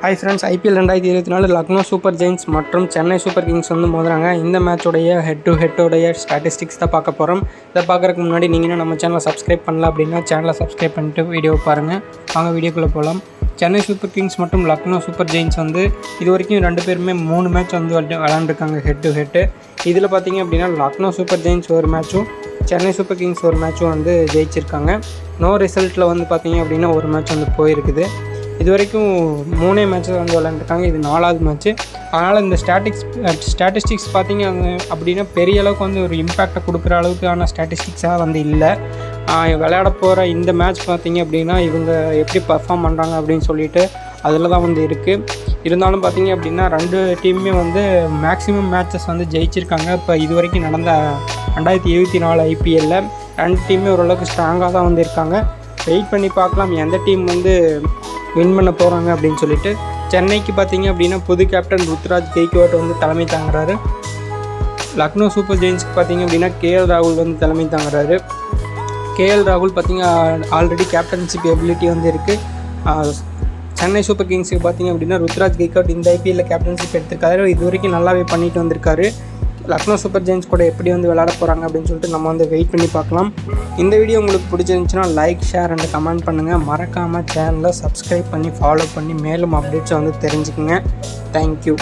Hi friends, IPL 2024 Lucknow super giants மற்றும் Chennai super kings வந்து மோதுறாங்க. இந்த மேட்சோடைய ஹெட் டு ஹெட்டோடைய ஸ்டாட்டிஸ்டிக்ஸ் தான் பார்க்க போகிறோம். இதை பார்க்குறதுக்கு முன்னாடி நீங்கள் நம்ம சேனலை சப்ஸ்கிரைப் பண்ணல அப்படின்னா சேனலை சப்ஸ்கிரைப் பண்ணிட்டு வீடியோ பாருங்கள். வாங்க வீடியோக்குள்ளே போகலாம். சென்னை சூப்பர் கிங்ஸ் மற்றும் லக்னோ சூப்பர் ஜெயின்ஸ் வந்து இது வரைக்கும் 2 பேருமே 3 மேட்ச் வந்து விளாண்டுருக்காங்க ஹெட் டு ஹெட்டு. இதில் பார்த்தீங்க அப்படின்னா லக்னோ சூப்பர் ஜெயின்ஸ் ஒரு மேட்சும் சென்னை சூப்பர் கிங்ஸ் ஒரு மேட்சும் வந்து ஜெயிச்சிருக்காங்க. நோ ரிசல்ட்டில் வந்து பார்த்தீங்க அப்படின்னா ஒரு மேட்ச் வந்து போயிருக்குது. இது வரைக்கும் 3 மேட்சஸ் வந்து விளையாண்டுருக்காங்க. இது 4வது மேட்ச்சு. அதனால் இந்த ஸ்டாட்டிஸ்டிக்ஸ் பார்த்திங்க அப்படின்னா பெரிய அளவுக்கு வந்து ஒரு இம்பேக்டை கொடுக்குற அளவுக்கான ஸ்டாட்டிஸ்டிக்ஸாக வந்து இல்லை. விளையாட போகிற இந்த மேட்ச் பார்த்திங்க அப்படின்னா இவங்க எப்படி பர்ஃபார்ம் பண்ணுறாங்க அப்படின்னு சொல்லிட்டு அதில் தான் வந்து இருக்குது. இருந்தாலும் பார்த்திங்க அப்படின்னா 2 டீமுமே வந்து மேக்ஸிமம் மேட்சஸ் வந்து ஜெயிச்சிருக்காங்க. இப்போ இது வரைக்கும் நடந்த 2024 IPLல 2 டீமுமே ஓரளவுக்கு ஸ்ட்ராங்காக தான் வந்து இருக்காங்க. வெயிட் பண்ணி பார்க்கலாம் எந்த டீம் வந்து வின் பண்ண போகிறாங்க அப்படின்னு சொல்லிட்டு. சென்னைக்கு பார்த்திங்க அப்படின்னா புது கேப்டன் ருத்ராஜ் கெய்க்வாட் வந்து தலைமை தாங்குறாரு. லக்னோ சூப்பர் ஜெயின்ஸ்க்கு பார்த்திங்க அப்படின்னா KL ராகுல் வந்து தலைமை தாங்குறாரு. KL ராகுல் பார்த்திங்க ஆல்ரெடி கேப்டன்ஷிப் எபிலிட்டி வந்து இருக்குது. சென்னை சூப்பர் கிங்ஸுக்கு பார்த்திங்க அப்படின்னா ருத்ராஜ் கெய்க்வாட் இந்த IPLல கேப்டன்ஷிப் எடுத்திருக்காரு. இது வரைக்கும் நல்லாவே பண்ணிட்டு வந்திருக்காரு. லக்னோ சூப்பர் ஜெயின்ஸ் கூட எப்படி வந்து விளையாட போகிறாங்க அப்படின்னு சொல்லிட்டு நம்ம வந்து வெயிட் பண்ணி பார்க்கலாம். இந்த வீடியோ உங்களுக்கு பிடிச்சிருந்துச்சுன்னா லைக், ஷேர் அண்ட் கமெண்ட் பண்ணுங்கள். மறக்காமல் சேனலை சப்ஸ்கிரைப் பண்ணி ஃபாலோ பண்ணி மேலும் அப்டேட்ஸை வந்து தெரிஞ்சுக்குங்க. தேங்க்யூ.